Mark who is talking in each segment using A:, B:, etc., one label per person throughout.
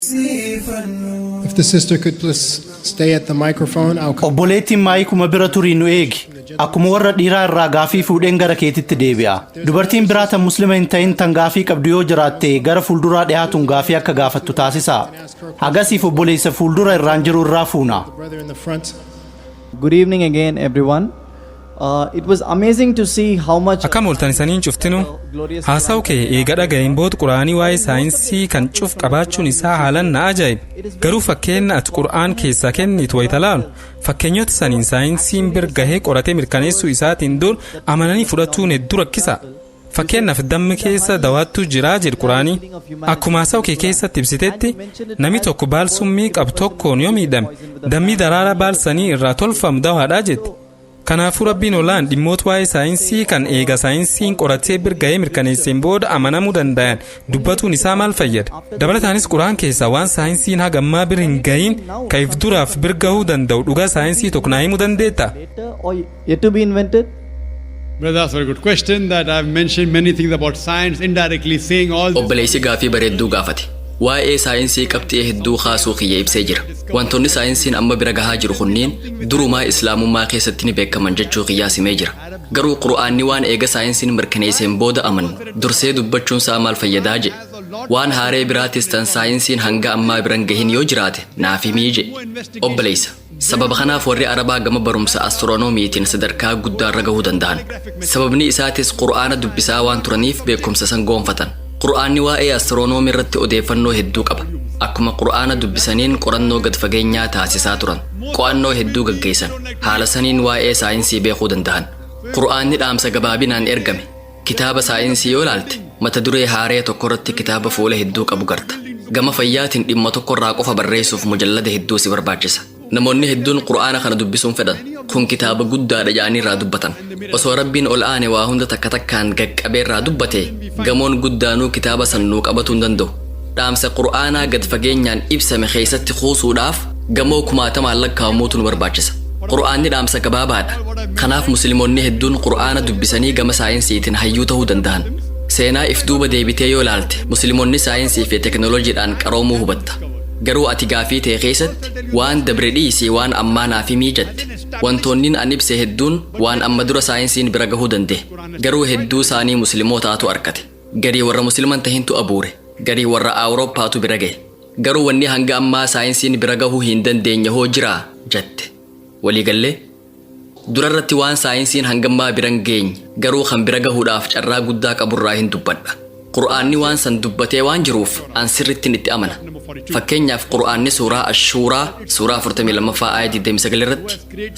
A: If the sister could please stay at the microphone, I'll come.
B: Obboleettiin maayikuma bira turii nu eegi. Akkuma warra dhiiraa irraa gaafii fuudheen gara keetitti deebi'a. Dubartiin biraa tan muslima hin ta'in tan gaafii qabdu yoo jiraatte gara fuulduraa dhiyaatuun gaafii akka gaafattu taasisa. Hagasiif obboleessa fuuldura irraan jiru irraa fuuna.
C: Good evening again, everyone. It was amazing to see how much
D: Akkam oltan isaniin cuftinu haasawu kee eega dhaga'iin booda quraanii waa'ee saayinsii kan cuf qabaachuun isaa haalan na ajaa'ibe. Garuu fakkeenya ati qura'aan keessaa kennitu wayita laalu fakkeenyota saniin saayinsiin bira gahee qoratee mirkaneessuu isaatiin dur amananii fudhatuun hedduu rakkisa. Fakkeenyaaf dammi keessa dawaattu jiraa jedhu quraanii akkuma haasawu kee keessatti ibsitetti namni tokko baal summii qabu tokkoon yoo miidhame dammi daraara baal sanii irraa tolfamu dawaadhaa jetti. Kanaafuu Rabbiin olaan dhimmoota waa'ee saayinsii kan eega saayinsiin qoratee bira gahee mirkaneesseen booda amanamuu danda'an dubbatuun isaa maal fayyada? Dabalataanis quraan keessaa waan saayinsiin hagammaa bira hin gahin ka if duraaf bira gahuu danda'u dhugaa saayinsii tokko naa himuu dandeetta?
C: yet to be invented.
E: Well, that's a very good question that I've mentioned many things about science indirectly saying all this.
F: Obboleessi gaafii bareedduu gaafate. Waa'ee saayinsii qabxii hedduu kaasuu kiyya ibsee jira. Wantoonni saayinsiin amma bira gahaa jiru kunniin durumaa islaamummaa keessatti ni beekaman jechuu kiyyaa simee jira. Garuu qura'aanni waan eega saayinsiin mirkaneesseen booda amanu dursee dubbachuun isaa maal fayyadaa je? Waan haaree biraatis tan saayinsiin hanga ammaa biran gahin yoo jiraate naaf himii je. Obboleessa. Sababa kanaaf warri Arabaa gama barumsa astiroonomiitiin sadarkaa guddaarra gahuu danda'an. Sababni isaatis qura'aana dubbisaa waan turaniif beekumsa san goonfatan. Qura'aanni waa'ee astiroonoomii irratti odeeffannoo hedduu qaba. Akkuma qura'aana dubbisaniin qorannoo gad fageenyaa taasisaa turan. Qo'annoo hedduu gaggeessan. Haala saniin waa'ee saayinsii beekuu danda'an. Qura'aanni dhaamsa gabaabinaan ergame. Kitaaba saayinsii yoo ilaalte mata duree haaree tokko irratti kitaaba fuula hedduu qabu garta. Gama fayyaatiin dhimma tokko irraa qofa barreessuuf mujallada hedduu si barbaachisa. Namoonni hedduun qura'aana kana dubbisuun fedhan. Kun kitaaba guddaadha jedhanii irraa dubbatan. Osoo Rabbiin ol aane waa hunda takka takkaan gaqqabee irraa dubbate gamoon guddaanuu kitaaba sannuu qabatuu hin danda'u. Dhaamsa qura'aanaa gad fageenyaan ibsame keessatti kuusuudhaaf gamoo kumaatamaan lakkaa'amuutu nu barbaachisa. Qura'aanni dhaamsa gabaabaadha. Kanaaf musliimoonni hedduun qura'aana dubbisanii gama saayinsiitiin hayyuu ta'uu danda'an. Seenaa if duuba deebitee yoo ilaalte musliimoonni saayinsii fi teknooloojiidhaan qaroomuu hubatta. Garuu ati gaafii ta'e keessatti waan dabre dhiisii waan ammaa naaf himii jette. Wantoonni an ibse hedduun waan amma dura saayinsiin bira gahuu danda'e. Garuu hedduu isaanii muslimootaatu argate. Garii warra musliman tahintu abuure. Garii warra Awurooppaatu bira gahe. Garuu wanni hanga ammaa saayinsiin bira gahuu hin dandeenye hoo jiraa jette. Waliigallee durarratti waan saayinsiin hangammaa biran geenye garuu kan bira gahuudhaaf carraa guddaa qaburraa hin dubbadha. Qura'aanni waan san dubbatee waan jiruuf an sirrittiin itti amana. Fakkeenyaaf qura'aanni suuraa Ashuuraa suuraa 42ffaa aayat 29 irratti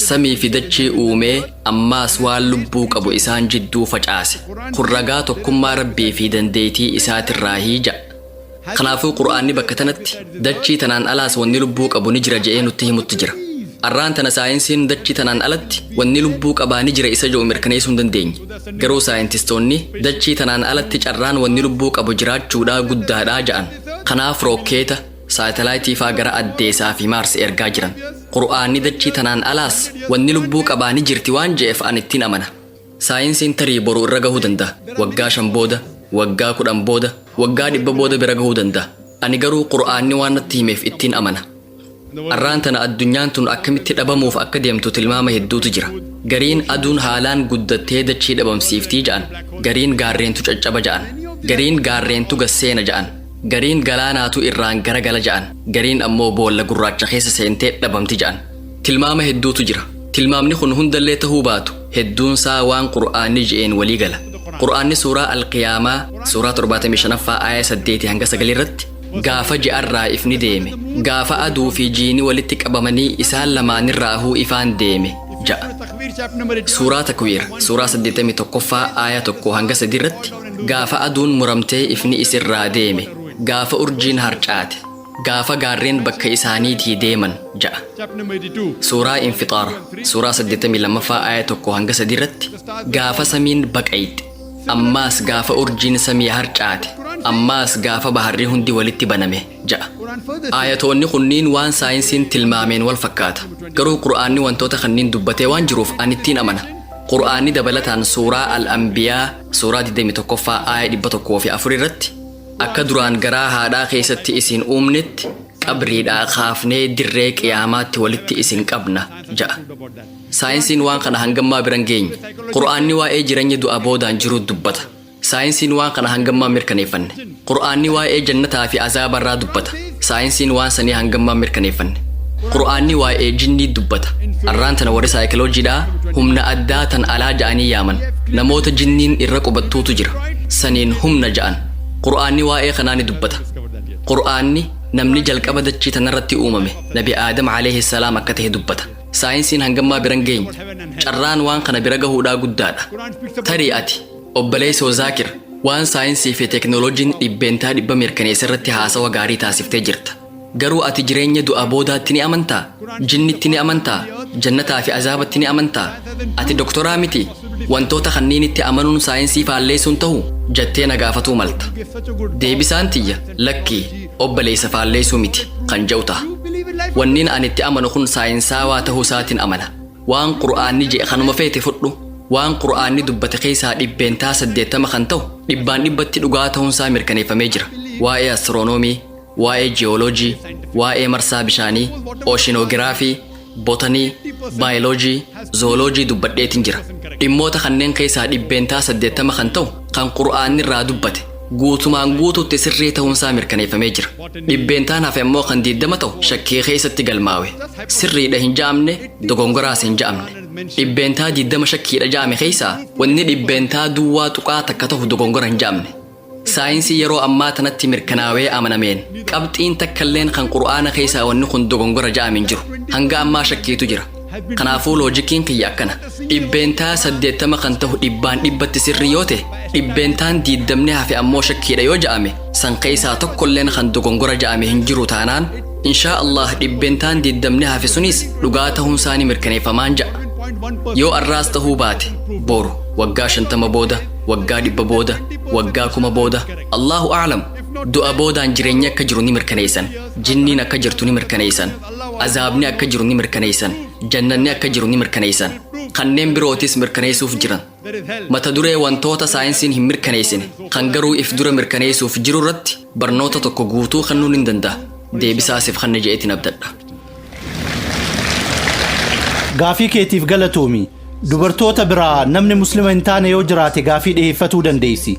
F: samii fi dachii uumee ammaas waan lubbuu qabu isaan jidduu facaase. Kun ragaa tokkummaa Rabbii fi dandeetii isaatirraa hiija. Kanaafuu qura'aanni bakka tanatti dachii tanaan alaas wanni lubbuu qabu ni jira je'ee nutti himutti jira. Arraan tana saayinsiin dachii tanaan alatti wanni lubbuu qabaa ni jira isa jedhu mirkaneessuu hin dandeenye. Garuu saayintistoonni dachii tanaan alatti carraan wanni lubbuu qabu jiraachuudhaa guddaadhaa ja'an. Kanaaf rokkeeta saatalaayitii faa gara addeessaa fi maars ergaa jiran. Qura'aanni dachii tanaan alaas wanni lubbuu qabaa ni jirti waan je'eef an ittiin amana. Saayinsiin tarii boruu irra gahuu danda'a. Waggaa 5 booda, waggaa 10 booda, waggaa 100 booda bira gahuu danda'a. Ani garuu qura'aanni waan natti himeef ittiin amana. Arraan tana addunyaan tun akkamitti dhabamuuf akka deemtu tilmaama hedduutu jira. Gariin aduun haalaan guddattee dachii dhabamsiiftii ja'an. Gariin gaarreentu caccaba ja'an. Gariin gaarreentu gasseena ja'an. Gariin galaanaatu irraan garagala ja'an. Gariin ammoo boolla gurraacha keessa seentee dhabamti ja'an. Tilmaama hedduutu jira. Tilmaamni kun hundallee ta'uu baatu hedduunsaa waan qura'aanni je'een walii gala. Qura'aanni suuraa Alqiyaamaa suuraa 75ffaa aayat 8 hanga 9 irratti gaafa ji'arraa ifni deeme gaafa aduu fi jiini walitti qabamanii isaan lamaanirraahuu ifaan deeme ja'a. Suuraa Takwiir suuraa 81ffaa aayat 1 hanga 3 irratti gaafa aduun muramtee ifni isirraa deeme gaafa urjiin harcaate gaafa gaarreen bakka isaaniitii deeman ja'a. Suuraa Infixaar suuraa 82ffaa aayat 1 hanga 3 irratti gaafa samiin baqayte ammaas gaafa urjiin samii harcaate ammaas gaafa baharri hundi walitti baname ja'a. Aayatoonni kunniin waan saayinsiin tilmaameen wal fakkaata. Garuu qura'aanni wantoota kanniin dubbatee waan jiruuf an ittiin amana. Qura'aanni dabalataan suuraa Al-Anbiyaa suuraa 21ffaa aayat 104 irratti akka duraan garaa haadhaa keessatti isin uumnetti qabriidhaa kaafnee dirree qiyaamaatti walitti isin qabna ja'a. Saayinsiin waan kana hangammaa biran geenye. Qur'aanni waa'ee jireenya du'a boodaan jiruu dubbata. Saayinsiin waan kana hangammaa mirkaneeffanne. Qur'aanni waa'ee jannataa fi azaabarraa dubbata. Saayinsiin waan sanii hangammaa mirkaneeffanne. Qur'aanni waa'ee jinnii dubbata. Arraan tana warri saayikiloojiidhaa humna addaa tan alaa ja'anii yaaman. Namoota jinniin irra qubattuutu jira. Saniin humna ja'an. Qur'aanni waa'ee kanaani dubbata. Qur'aanni namni jalqaba dachii tanarratti uumame Nabi Aadam alayhi salaam akka ta'e dubbata. Saayinsiin hangammaa biran geenye. Carraan waan kana bira gahuudhaa guddaadha. Tarii ati obboleessoo Zaakir waan saayinsii fi teeknooloojiin dhibbeentaa dhibba mirkaneessa irratti haasawa gaarii taasiftee jirta. Garuu ati jireenya du'a boodaatti ni amantaa? Jinnitti ni amantaa? Jannataa fi azaabatti ni amantaa? Ati doktoraa miti? Wantoota kanniinitti amanuun saayinsii faalleessuun ta'u jettee na gaafatuu malta. Deebisaan tiyya lakkii obboleessa faalleessuu miti kan jedhu ta'a. Wanniin ani itti amanu kun saayinsaawaa ta'uu isaatiin amana. Waan qur'aanni jedhe kanuma feete fudhu. Waan qur'aanni dubbate keessaa dhibbeentaa 80 kan ta'u dhibbaan dhibbatti dhugaa ta'uunsaa mirkaneeffamee jira. Waa'ee astiroonoomii, waa'ee jiyooloojii, waa'ee marsaa bishaanii, ooshinogiraafii, bootanii, baayoloojii, zooloojii dubbadheetiin jira. Dhimmoota kanneen keessaa dhibbeentaa 80 kan ta'u kan qur'aanni irraa dubbate guutumaan guutuutti sirrii ta'uunsaa mirkaneeffamee jira. Dhibbeentaan hafe immoo kan 20 ta'u shakkii keessatti galmaawe. Sirriidha hin ja'amne, dogongoraas hin ja'amne. Dhibbeentaa 20 shakkiidha ja'ame keessaa wanni dhibbeentaa duwwaa tuqaa takka ta'u dogongora hin ja'amne. Saayinsii yeroo ammaa tanatti mirkanaawee amanameen qabxiin takkalleen kan qur'aana keessaa wanni kun dogongora ja'ame hin jiru. Hanga ammaa shakkiitu jira. Kanaafuu loojikiin kiyya akkana. Dhibbeentaa 80 kan ta'u dhibbaan dhibbatti sirrii yoo ta'e dhibbeentaan 20 hafe ammoo shakkiidha yoo ja'ame san keessaa tokkolleen kan dogongora ja'ame hin jiru taanaan inshaa Allah dhibbeentaan 20 hafe sunis dhugaa ta'uunsaa ni mirkaneeffamaan ja'a. Yoo arraas ta'uu baate boru waggaa 50 booda, waggaa 100 booda, waggaa 1000 booda Allahu a'lam. Du'a boodaan jireenya akka jiru ni mirkaneessan. Jinniin akka jirtu ni mirkaneessan. Azaabni akka jiru ni mirkaneessan. Jannanni akka jiru ni mirkaneessan. Kanneen birootis mirkaneessuuf jiran. Mata duree wantoota saayinsiin hin mirkaneessine kan garuu if dura mirkaneessuuf jiru irratti barnoota tokko guutuu kennuun hin danda'a. Deebisaasiif kan na je'eetiin abdadha.
B: Gaafii keetiif galatoomi. Dubartoota biraa namni muslima hin taane yoo jiraate gaafii dhiyeeffatuu dandeessi.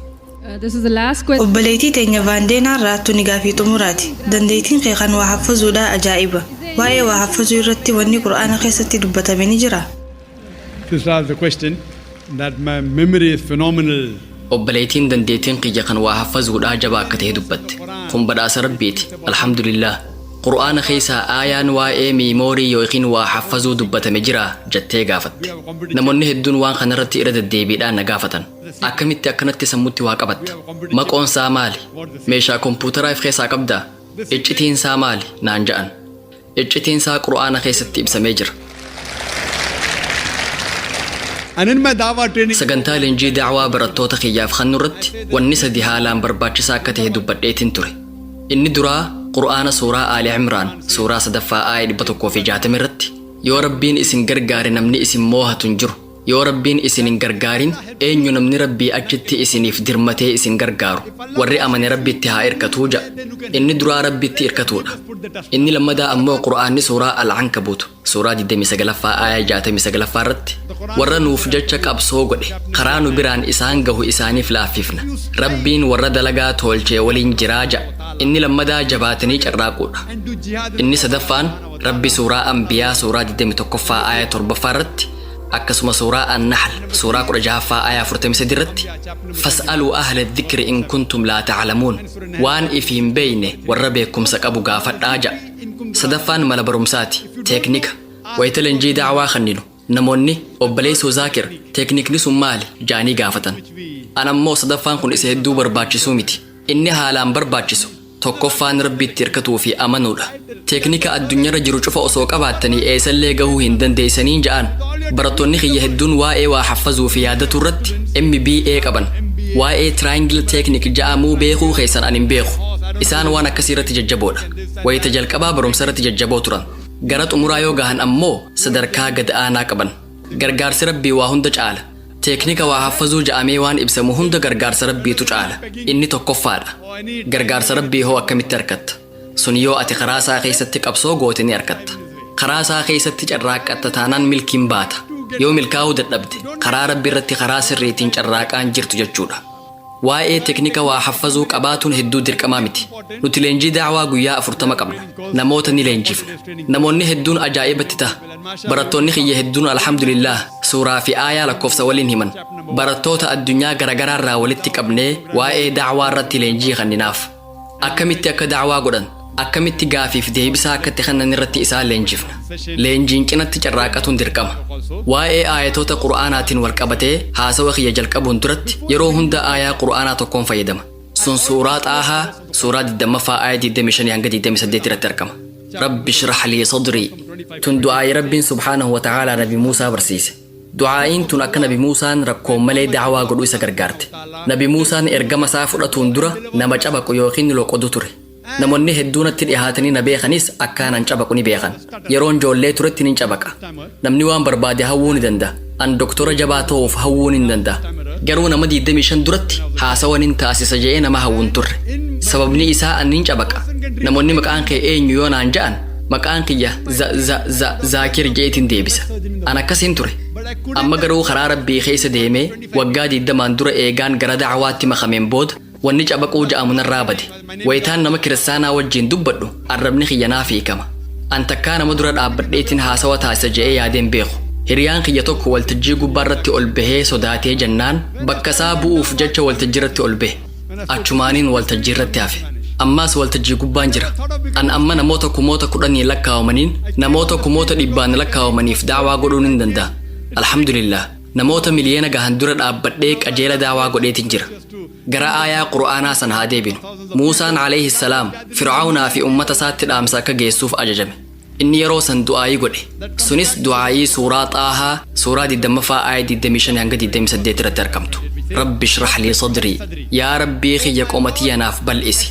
G: This is the last question.
H: Obboleettii teenya Vaandeenaa irraa ni gaafii xumuraati. Dandeettiin kee kan waa haffazuudha ajaa'iba. Waa'ee waa haffazuu irratti wanni qur'aana keessatti dubbatame ni jira.
E: This was the question that my memory is phenomenal.
F: Obboleettiin dandeettiin kiyya kan waa haffazuudhaa jabaa akka ta'e dubbatte. Kun badhaasa Rabbiiti. Alhamdulillah. Qur'aana keessaa aayaan waa'ee miimoorii yookiin waa haffazuu dubbatame jira jettee gaafatte. Namoonni hedduun waan kanarratti irra deddeebiidhaan na gaafatan. Akkamitti akkanatti sammuutti waa qabatta? Maqoonsaa maali? Meeshaa kompuutaraa if keessaa qabdaa? Iccitiinsaa maali? Naan ja'an. Iccitiinsaa qur'aana keessatti ibsamee jira. Sagantaa leenjii da'waa barattoota kiyyaaf kennu irratti wanni sadi haalaan barbaachisaa akka ta'e dubbadheetiin ture. Inni duraa qur'aana suuraa Ali Imraan suuraa 3ffaa aayee 160 irratti yoo Rabbiin isin gargaare namni isin moohatu hin jiru. Yoo Rabbiin isin hin gargaarin eenyu namni Rabbii achitti isiniif dirmatee isin gargaaru? Warri amane Rabbitti haa irkatuu ja'a. Inni duraa Rabbitti irkatuudha. Inni lammadaa ammoo qur'aanni suuraa Al-Ankabuut suuraa 29ffaa aayee 69ffaa irratti warra nuuf jecha qabsoo godhe karaa nu biraan isaan gahu isaaniif laaffifna. Rabbiin warra dalagaa tolchee waliin jiraa ja'a. Inni lammadaa jabaatanii carraaquudha. Inni sadaffaan Rabbi suuraa Anbiyaa suuraa 21ffaa aayee 7ffaa irratti akkasuma suuraa An-Nahl suuraa 16ffaa aayee 43 irratti fas'aluu ahla dhikri in kuntum laa ta'lamuun waan ifiin beeyne warra beekumsa qabu gaafadhaa ja'a. Sadaffaan mala barumsaati teeknika wayita leenjii da'waa kenninu namoonni obboleessoo Zaakir teeknikni sun maali jaanii gaafatan. Anammoo sadaffaan kun isa hedduu barbaachisuu miti. Inni haalaan barbaachisu tokkoffaan Rabbitti irkatuu fi amanuudha. Teeknika addunyaarra jiru cufa osoo qabaattanii eessallee gahuu hin dandeessaniin ja'an. Barattoonni kiyya hedduun waa'ee waa haffazuu fi yaadatu irratti MBA qaban. Waa'ee triangle technique ja'amuu beekuu keessan ani hin beeku. Isaan waan akkasii irratti jajjaboodha. Wayita jalqabaa barumsa irratti jajjaboo turan. Gara xumuraa yoo gahan ammoo sadarkaa gad aanaa qaban. Gargaarsi Rabbii waa hunda caala. Teeknika waa haffazuu ja'amee waan ibsamu hunda gargaarsa rabbiitu caala. Inni tokkoffaadha. Gargaarsa rabbii hoo akkamitti argatta? Sun yoo ati karaa isaa keessatti qabsoo goote ni argatta. Karaa isaa keessatti carraaqqatta taanaan milkiin baata. Yoo milkaa'uu dadhabde karaa rabbi irratti karaa sirriitiin carraaqaan jirtu jechuudha. Waa'ee teeknika waa haffazuu qabaatuun hedduu dirqamaa miti. Nuti leenjii daawaa guyyaa 40 qabna. Namoota ni leenjifna. Namoonni hedduun ajaa'ibatti ta'a. Barattoonni kiyya hedduun alhamdulillah suuraa fi aayaa lakkoofsa waliin himan. Barattoota addunyaa garagaraa irraa walitti qabnee waa'ee daawaa irratti leenjii kenninaaf. Akkamitti akka daawaa godhan, akkamitti gaafiif deebisaa akkatti kennan irratti isaan leenjifna. Leenjiin cinatti carraaqatuun dirqama. Waa'ee aayatoota qura'aanaatiin wal qabatee haasawa kiyya jalqabuun duratti yeroo hunda aayaa qura'aanaa tokkoon fayyadama. Sun suuraa xaahaa suuraa 20ffaa aayaa 25 hanga 28 irratti argama. Rabbi shrah lii sadrii. Tun du'aa'ii rabbiin subhaanahu wa ta'aalaa nabi Muusaa barsiise. Du'aa'iin tun akka nabi Muusaan rakkoon malee daawaa godhuu isa gargaarte. Nabi Muusaan ergama isaa fudhatuun dura nama cabaqu yookiin loqodu ture. Namoonni hedduunatti dhiyaatanii na beekanis akkaanan cabaqu ni beekan. Yeroon ijoollee turetti ni cabaqa. Namni waan barbaade hawwuu ni danda'a. An doktora jabaa ta'uuf hawwuu ni danda'a. Garuu nama 25 duratti haasawanin taasisa jedhee nama hawwuun turre. Sababni isaa annin cabaqa. Namoonni maqaan kee eenyu yoo naan ja'an maqaan kiyya Zaakir jeetiin deebisa. An akkasiin ture. Amma garuu karaa rabbii keessa deemee waggaa 20 dura eegaan gara dacwaatti makameen booda wanni cabaquu ja'amu narraa bade. Wayitaan nama kiristaanaa wajjin dubbadhu arrabni kiyya naaf hiikama. An takkaa nama dura dhaabbadheetiin haasawa taasisa je'ee yaadeen beeku. Hiriyaan kiyya tokko waltajjii gubbaarratti ol bahee sodaatee jennaan bakka isaa bu'uuf jecha waltajjiirratti ol bahe. Achumaaniin waltajjiirratti hafe. Ammaas waltajjii gubbaan jira. An amma namoota kumoota 10 lakkaawamaniin namoota kumoota 100 lakkaawamaniif daawaa godhuun hin danda'a. Alhamdulillah. Namoota miliyoona gahan dura dhaabbadhee qajeela daawaa godheetiin jira. Gara aayaa qura'aanaa sana haa deebinu. Muusaan alayhi salaam Fir'aawnaa fi uummata isaatti dhaamsa akka geessuuf ajajame. Inni yeroo san du'aayii godhe. Sunis du'aayii suuraa xaahaa suuraa 20ffaa aayaa 25 hanga 28 irratti argamtu. Rabbi shrah lii sadrii. Yaa rabbii kiyya qomatii anaaf bal'isi.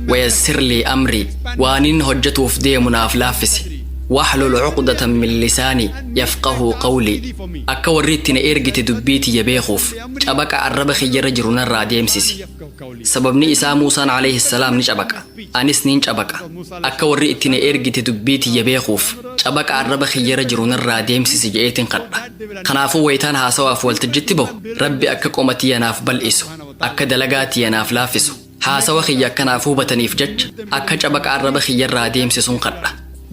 F: Wayassir lii amrii. Waanin hojjetuuf deemu naaf laaffisi. واحلل عقدة من لساني يفقه قولي أكا وريتنا إرجت دبيتي يبيخوف أبقى الرب خير جرنا الراديم سيسي سببني إسا موسى عليه السلام نج أبقى أنس نينج أبقى أكا وريتنا إرجت دبيتي يبيخوف أبقى الرب خير جرنا الراديم سيسي جئتن قد خنافو ويتان هاسوا فولتجتبو ربي أكا قومتي يناف بالإسو أكا دلقاتي يناف لافسو هاسوا خيا كنافو بتنيف جج أكا أبقى الرب خير راديم سيسون قد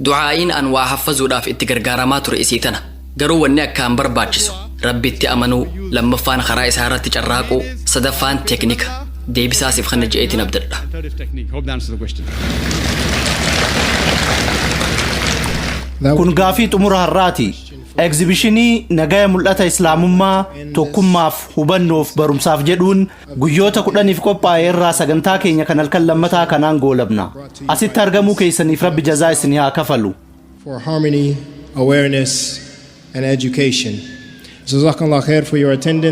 F: du'aa'iin an waa haffazuudhaaf itti gargaaramaa ture isii tana garuu wanni akkaan barbaachisu rabbitti amanuu lammaffaan karaa isaa irratti carraaquu sadaffaan teeknika deebisaasiif kana je'eetiin abdadha.
B: Kun gaafii xumura har'aati. Egzibishinii nagaya mul'ata islaamummaa tokkummaaf hubannoof barumsaaf jedhuun guyyoota 10 qophaa'e irraa sagantaa keenya kan halkan lammataa kanaan goolabna. Asitti argamuu keessaniif rabbi jazaa isinii haa kafalu.
A: For harmony, awareness, and education. Jazakallah khair for your attendance.